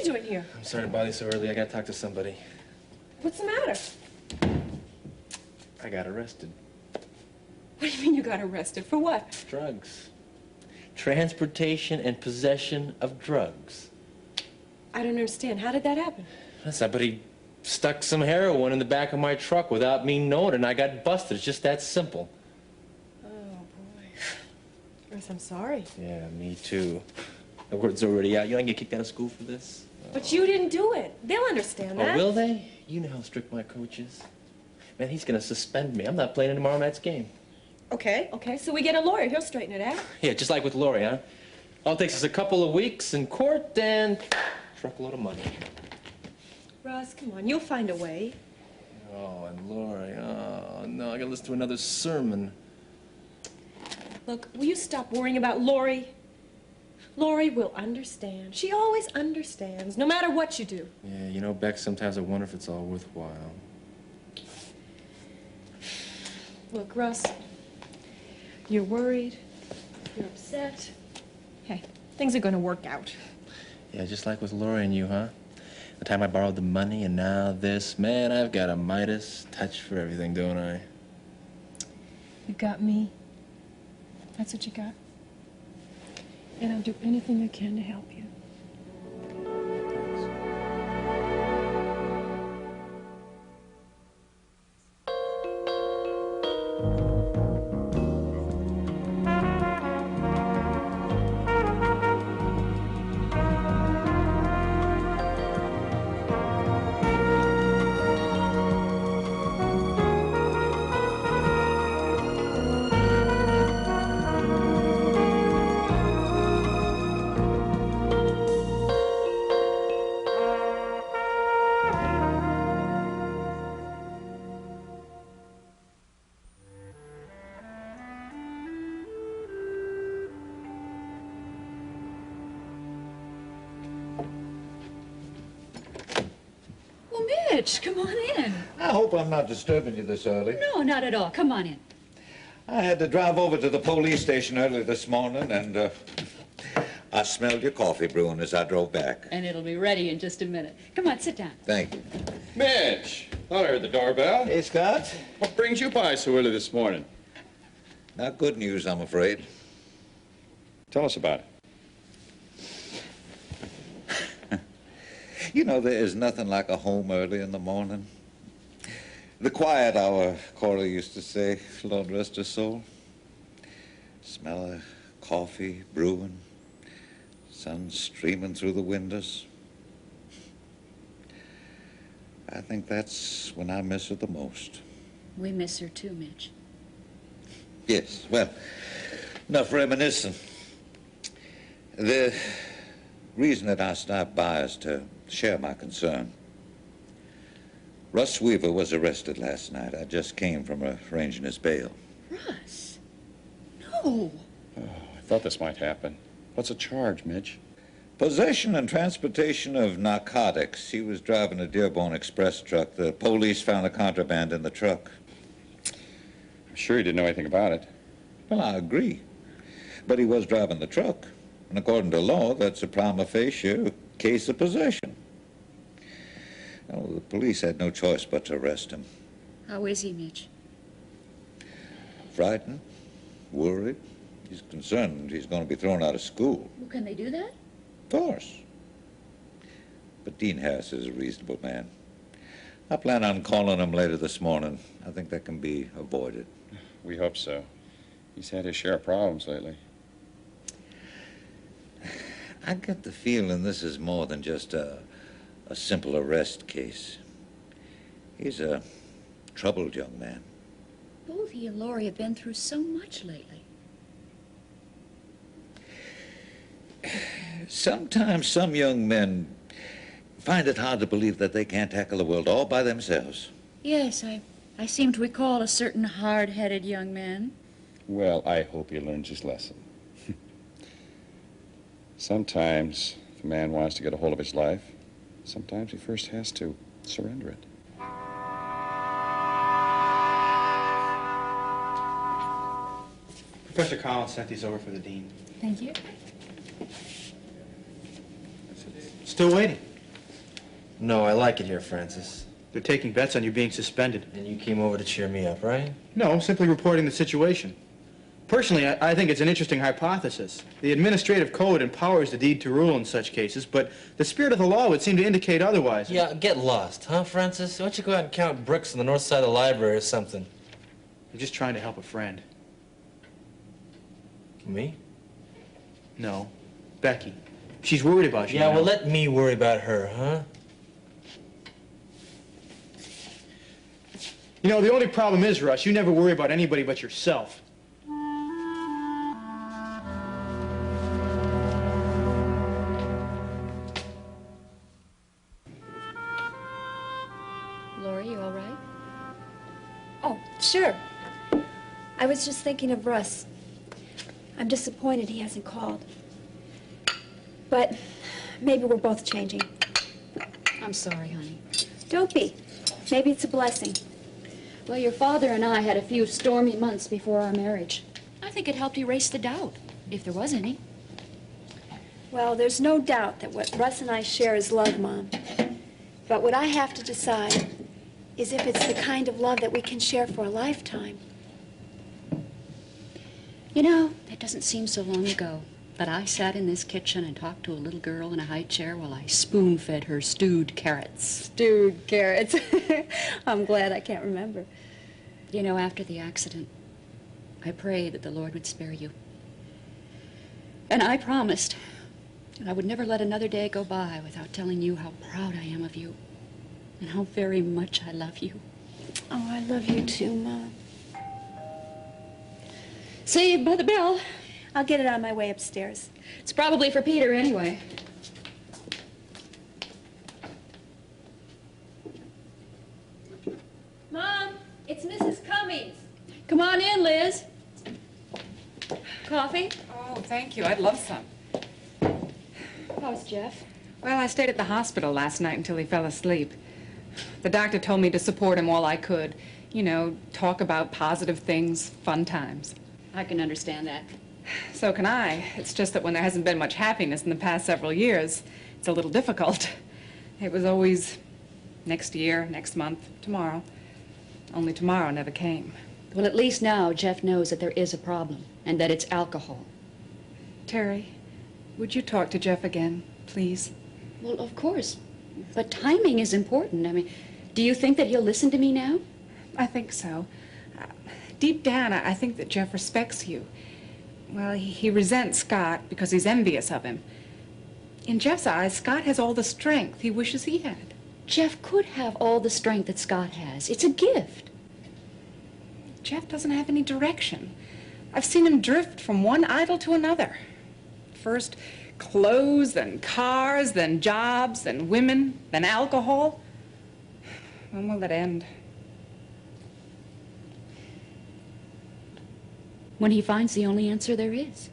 doing here? I'm sorry to bother you so early. I gotta talk to somebody. What's the matter? I got arrested. What do you mean you got arrested? For what? Drugs. Transportation and possession of drugs. I don't understand. How did that happen? Somebody stuck some heroin in the back of my truck without me knowing it, and I got busted. It's just that simple. Oh, boy. Russ, I'm sorry. Yeah, me too. The word's already out. You don't get kicked out of school for this? But you didn't do it. They'll understand that. Oh, will they? You know how strict my coach is. Man, he's gonna suspend me. I'm not playing in tomorrow night's game. Okay, so we get a lawyer. He'll straighten it out. Yeah, just like with Lori, huh? All it takes is a couple of weeks in court and a truckload of money. Russ, come on. You'll find a way. Oh, and Lori. Oh, no, I gotta listen to another sermon. Look, will you stop worrying about Lori? Lori will understand. She always understands, no matter what you do. Yeah, you know, Beck, sometimes I wonder if it's all worthwhile. Look, Russ, you're worried, you're upset. Hey, things are gonna work out. Yeah, just like with Lori and you, huh? The time I borrowed the money and now this. Man, I've got a Midas touch for everything, don't I? You got me. That's what you got. And I'll do anything I can to help you. Mitch, come on in. I hope I'm not disturbing you this early. No, not at all. Come on in. I had to drive over to the police station early this morning, and I smelled your coffee brewing as I drove back. And it'll be ready in just a minute. Come on, sit down. Thank you. Mitch, thought I heard the doorbell. Hey, Scott. What brings you by so early this morning? Not good news, I'm afraid. Tell us about it. You know, there is nothing like a home early in the morning. The quiet hour, Cora used to say, Lord rest her soul. Smell of coffee brewing, sun streaming through the windows. I think that's when I miss her the most. We miss her too, Mitch. Yes, well, enough reminiscing. The reason that I stopped by is to share my concern. Russ Weaver was arrested last night. I just came from arranging his bail. Russ? No. Oh, I thought this might happen. What's the charge, Mitch? Possession and transportation of narcotics. He was driving a Dearborn Express truck. The police found the contraband in the truck. I'm sure he didn't know anything about it. Well, I agree. But he was driving the truck. And according to law, that's a prima facie case of possession. Oh, the police had no choice but to arrest him. How is he, Mitch? Frightened, worried. He's concerned he's going to be thrown out of school. Well, can they do that? Of course. But Dean Harris is a reasonable man. I plan on calling him later this morning. I think that can be avoided. We hope so. He's had his share of problems lately. I get the feeling this is more than just a simple arrest case. He's a troubled young man. Both he and Lori have been through so much lately. Sometimes some young men find it hard to believe that they can't tackle the world all by themselves. Yes, I seem to recall a certain hard-headed young man. Well, I hope he learns his lesson. Sometimes, if a man wants to get a hold of his life, sometimes he first has to surrender it. Professor Collins sent these over for the dean. Thank you. Still waiting. No, I like it here, Francis. They're taking bets on you being suspended. And you came over to cheer me up, right? No, simply reporting the situation. Personally, I think it's an interesting hypothesis. The administrative code empowers the deed to rule in such cases, but the spirit of the law would seem to indicate otherwise. Yeah, get lost, huh, Francis? Why don't you go out and count bricks on the north side of the library or something? I'm just trying to help a friend. Me? No, Becky. She's worried about you. Yeah, now. well, let me worry about her, huh? You know, the only problem is, Russ, you never worry about anybody but yourself. Lori, you all right? Oh, sure. I was just thinking of Russ. I'm disappointed he hasn't called. But maybe we're both changing. I'm sorry, honey. Don't be. Maybe it's a blessing. Well, your father and I had a few stormy months before our marriage. I think it helped erase the doubt, if there was any. Well, there's no doubt that what Russ and I share is love, Mom. But what I have to decide is if it's the kind of love that we can share for a lifetime. You know, it doesn't seem so long ago, but I sat in this kitchen and talked to a little girl in a high chair while I spoon-fed her stewed carrots. Stewed carrots. I'm glad I can't remember. You know, after the accident, I prayed that the Lord would spare you. And I promised that I would never let another day go by without telling you how proud I am of you and how very much I love you. Oh, I love you too, Mom. Saved by the bell. I'll get it on my way upstairs. It's probably for Peter anyway. Mom, it's Mrs. Cummings. Come on in, Liz. Coffee? Oh, thank you. I'd love some. How's Jeff? Well, I stayed at the hospital last night until he fell asleep. The doctor told me to support him all I could. You know, talk about positive things, fun times. I can understand that. So can I. It's just that when there hasn't been much happiness in the past several years, it's a little difficult. It was always next year, next month, tomorrow. Only tomorrow never came. Well, at least now Jeff knows that there is a problem and that it's alcohol. Terry, would you talk to Jeff again, please? Well, of course. But timing is important. I mean, do you think that he'll listen to me now? I think so. Deep down, I think that Jeff respects you. Well, he resents Scott because he's envious of him. In Jeff's eyes, Scott has all the strength he wishes he had. Jeff could have all the strength that Scott has. It's a gift. Jeff doesn't have any direction. I've seen him drift from one idol to another. First clothes, then cars, then jobs, then women, then alcohol. When will it end? When he finds the only answer there is.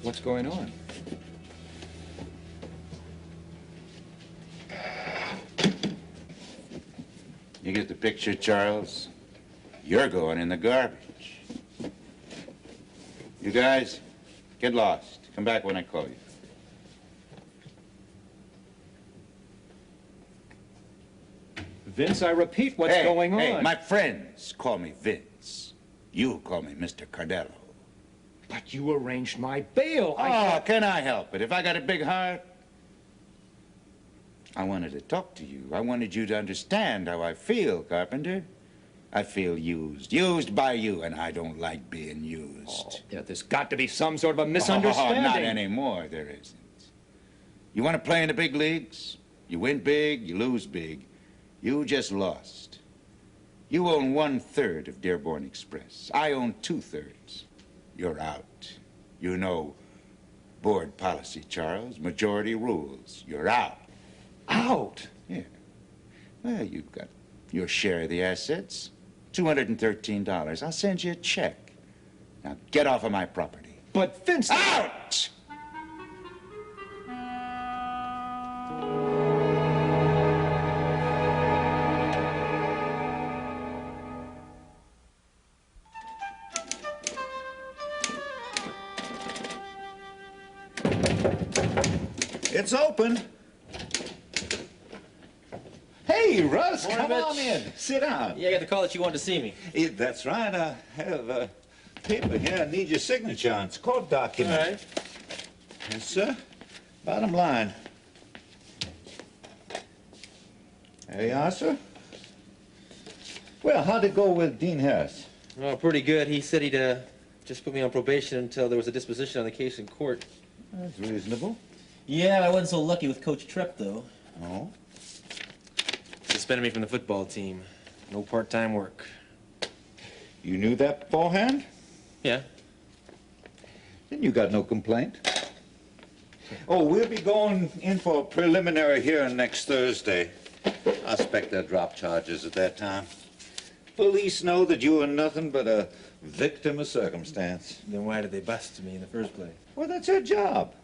What's going on? You get the picture, Charles? You're going in the garbage. You guys, get lost. Come back when I call you. Vince, I repeat, what's Hey, going on? Hey, my friends call me Vince. You call me Mr. Cardello. But you arranged my bail. Oh, can I help it? If I got a big heart? I wanted to talk to you. I wanted you to understand how I feel, Carpenter. I feel used by you, and I don't like being used. Oh, there's got to be some sort of a misunderstanding. Oh, not anymore, there isn't. You want to play in the big leagues? You win big, you lose big. You just lost. You own 1/3 of Dearborn Express. I own 2/3. You're out. You know board policy, Charles. Majority rules. You're out. Out? Yeah. Well, you've got your share of the assets. $213. I'll send you a check. Now get off of my property. But Vince... Out! It's open. Hey, Russ, Morning, come on Mitch. in. Sit down. Yeah, I got the call that you wanted to see me. That's right. I have a paper here. I need your signature on. It's a court document. All right. Yes, sir. Bottom line. There you are, sir. Well, how'd it go with Dean Harris? Oh, pretty good. He said he'd just put me on probation until there was a disposition on the case in court. That's reasonable. Yeah, I wasn't so lucky with Coach Trepp, though. Oh? Suspended me from the football team. No part-time work. You knew that beforehand? Yeah. Then you got no complaint. Oh, we'll be going in for a preliminary hearing next Thursday. I expect they'll drop charges at that time. Police know that you were nothing but a victim of circumstance. Then why did they bust me in the first place? Well, that's their job.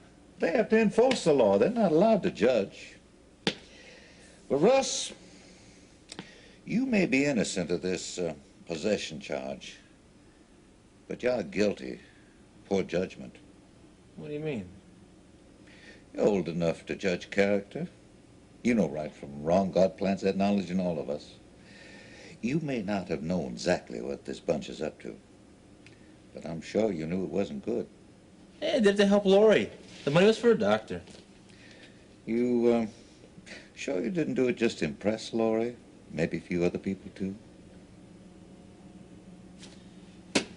They have to enforce the law. They're not allowed to judge. But, Russ, you may be innocent of this possession charge, but you're guilty. Poor judgment. What do you mean? You're old enough to judge character. You know right from wrong. God plants that knowledge in all of us. You may not have known exactly what this bunch is up to, but I'm sure you knew it wasn't good. Hey, I did it to help Lori. The money was for a doctor. You, sure you didn't do it just to impress Lori? Maybe a few other people, too?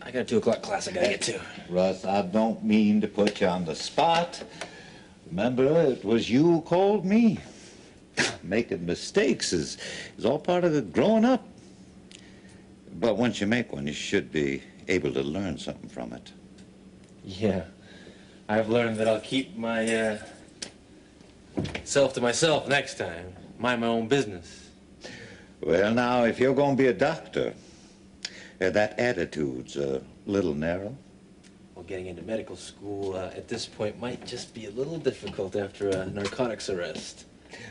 I got a 2 o'clock class I gotta get to. Russ, I don't mean to put you on the spot. Remember, it was you who called me. Making mistakes is all part of the growing up. But once you make one, you should be able to learn something from it. Yeah. I've learned that I'll keep my, self to myself next time. Mind my own business. Well, now, if you're going to be a doctor, that attitude's a little narrow. Well, getting into medical school at this point might just be a little difficult after a narcotics arrest.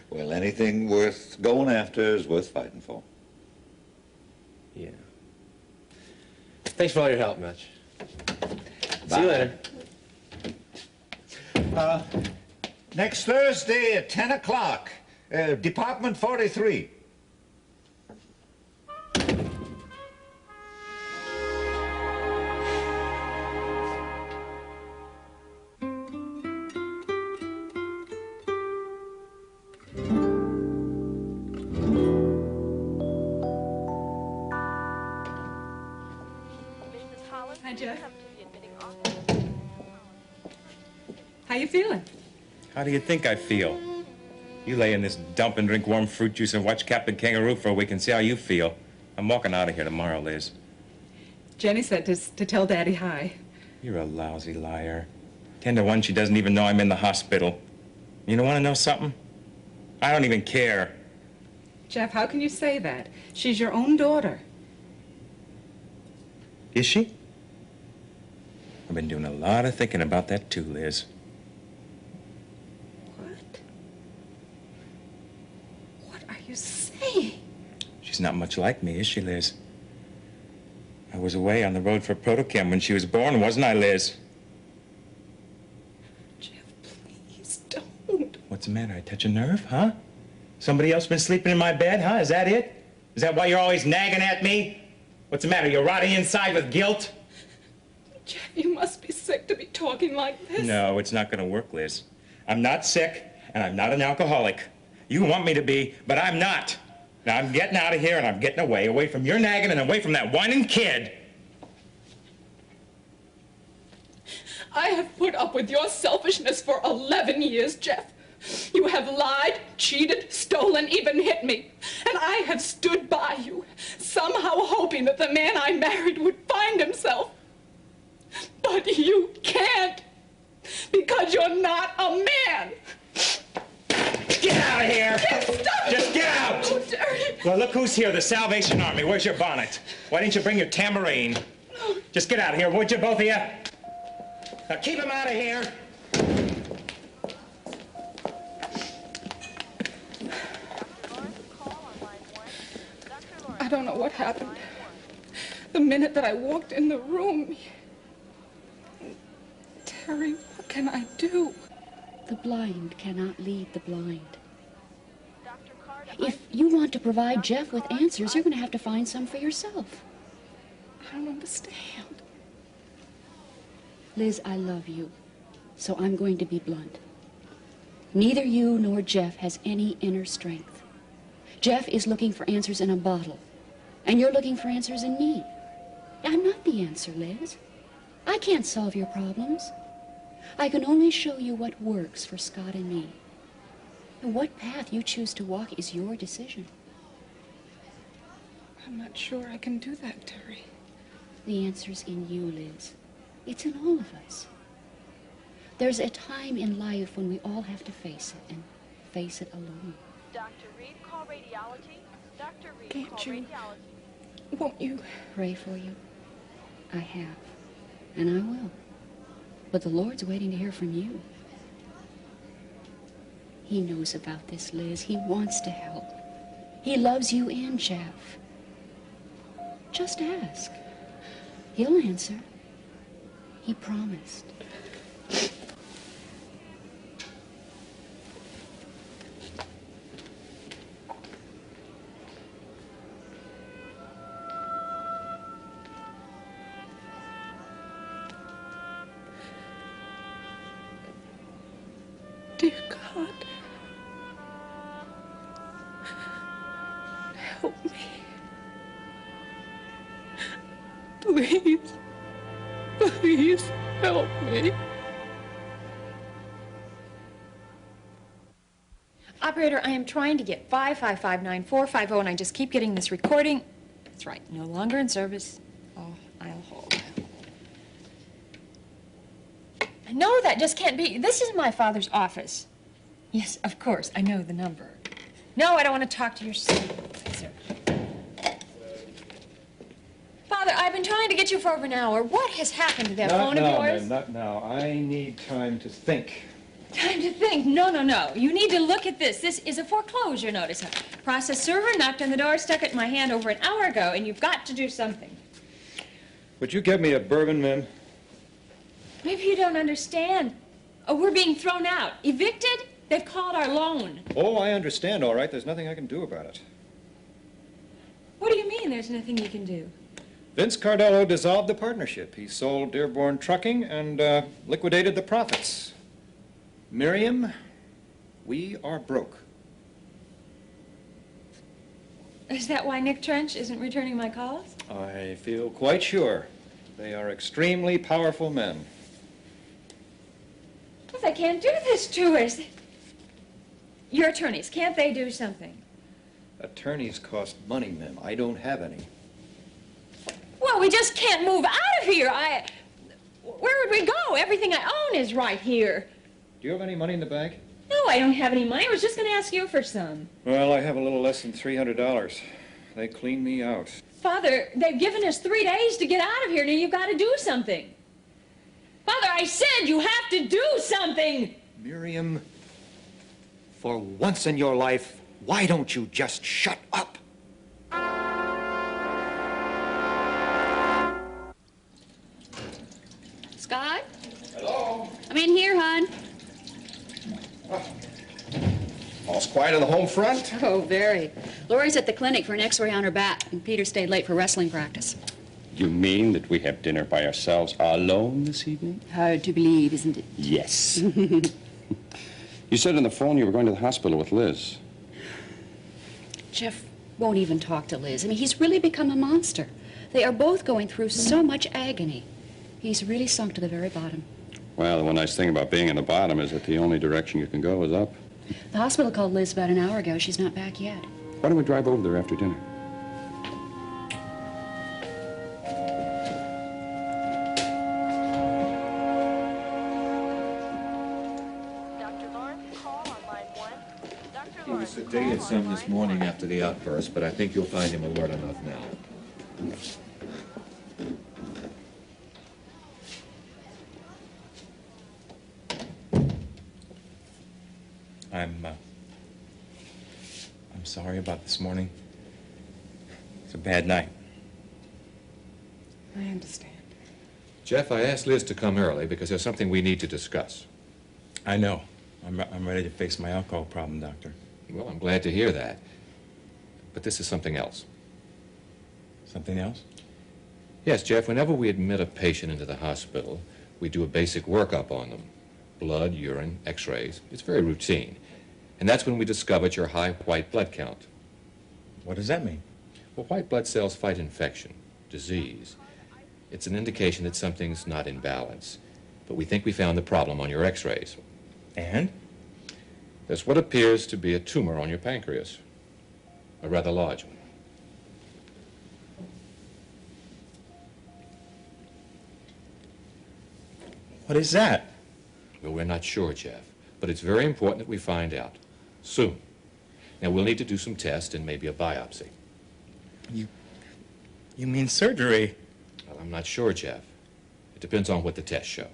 Well, anything worth going after is worth fighting for. Yeah. Thanks for all your help, Mitch. Bye. See you later. Next Thursday at 10 o'clock, Department 43. Hi, Jeff. How you feeling? How do you think I feel? You lay in this dump and drink warm fruit juice and watch Captain Kangaroo for a week and see how you feel. I'm walking out of here tomorrow, Liz. Jenny said to tell Daddy hi. You're a lousy liar. 10 to 1, she doesn't even know I'm in the hospital. You don't want to know something? I don't even care. Jeff, how can you say that? She's your own daughter. Is she? I've been doing a lot of thinking about that too, Liz. What are you saying? She's not much like me, is she, Liz? I was away on the road for Protochem when she was born, wasn't I, Liz? Jeff, please don't. What's the matter? I touch a nerve, huh? Somebody else been sleeping in my bed, huh? Is that it? Is that why you're always nagging at me? What's the matter? You're rotting inside with guilt? Jeff, you must be sick to be talking like this. No, it's not gonna work, Liz. I'm not sick, and I'm not an alcoholic. You want me to be, but I'm not. Now, I'm getting out of here, and I'm getting away from your nagging and away from that whining kid. I have put up with your selfishness for 11 years, Jeff. You have lied, cheated, stolen, even hit me. And I have stood by you, somehow hoping that the man I married would find himself. But you can't, because you're not a man. Get out of here! Stop! Just get out! Oh, Derry. Well, look who's here, the Salvation Army. Where's your bonnet? Why didn't you bring your tambourine? Just get out of here, would you, both of you? Now keep him out of here. I don't know what happened. The minute that I walked in the room... Terry, what can I do? The blind cannot lead the blind. If you want to provide Jeff with answers, you're going to have to find some for yourself. I don't understand. Liz, I love you, so I'm going to be blunt. Neither you nor Jeff has any inner strength. Jeff is looking for answers in a bottle, and you're looking for answers in me. I'm not the answer, Liz. I can't solve your problems. I can only show you what works for Scott and me. And what path you choose to walk is your decision. I'm not sure I can do that, Terry. The answer's in you, Liz. It's in all of us. There's a time in life when we all have to face it, and face it alone. Dr. Reed, call radiology. Dr. Reed, Can't call you? radiology. Won't you? Pray for you. I have, and I will. But the Lord's waiting to hear from you. He knows about this, Liz. He wants to help. He loves you and Jeff. Just ask. He'll answer. He promised. Dear God, help me. Please, please help me. Operator, I am trying to get 5559450, and I just keep getting this recording. That's right, no longer in service. Oh, I'll hold. No, that just can't be. This is my father's office. Yes, of course, I know the number. No, I don't want to talk to your supervisor. Father, I've been trying to get you for over an hour. What has happened to that phone of yours? Not now. I need time to think. Time to think. No, no, no. You need to look at this. This is a foreclosure notice. A process server knocked on the door, stuck it in my hand over an hour ago, and you've got to do something. Would you get me a bourbon, Mim? Maybe you don't understand. Oh, we're being thrown out. Evicted? They've called our loan. Oh, I understand, all right. There's nothing I can do about it. What do you mean there's nothing you can do? Vince Cardello dissolved the partnership. He sold Dearborn Trucking and liquidated the profits. Miriam, we are broke. Is that why Nick Trench isn't returning my calls? I feel quite sure. They are extremely powerful men. Well, they can't do this to us. Your attorneys, can't they do something? Attorneys cost money, Mim. I don't have any. Well, we just can't move out of here. Where would we go? Everything I own is right here. Do you have any money in the bank? No, I don't have any money. I was just going to ask you for some. Well, I have a little less than $300. They cleaned me out. Father, they've given us 3 days to get out of here. Now you've got to do something. Father, I said you have to do something. Miriam, for once in your life, why don't you just shut up? Scott? Hello? I'm in here, hon. All's quiet on the home front? Oh, very. Lori's at the clinic for an x-ray on her back, and Peter stayed late for wrestling practice. You mean that we have dinner by ourselves alone this evening? Hard to believe, isn't it? Yes. You said on the phone you were going to the hospital with Liz. Jeff won't even talk to Liz. I mean, he's really become a monster. They are both going through so much agony. He's really sunk to the very bottom. Well, the one nice thing about being in the bottom is that the only direction you can go is up. The hospital called Liz about an hour ago. She's not back yet. Why don't we drive over there after dinner? He was sedated some this morning after the outburst, but I think you'll find him alert enough now. I'm sorry about this morning. It's a bad night. I understand. Jeff, I asked Liz to come early because there's something we need to discuss. I know. I'm ready to face my alcohol problem, Doctor. Well, I'm glad to hear that. But this is something else. Something else? Yes, Jeff, whenever we admit a patient into the hospital, we do a basic workup on them. Blood, urine, x-rays. It's very routine. And that's when we discovered your high white blood count. What does that mean? Well, white blood cells fight infection, disease. It's an indication that something's not in balance. But we think we found the problem on your x-rays. And? There's what appears to be a tumor on your pancreas. A rather large one. What is that? Well, we're not sure, Jeff. But it's very important that we find out. Soon. Now, we'll need to do some tests and maybe a biopsy. You mean surgery? Well, I'm not sure, Jeff. It depends on what the tests show.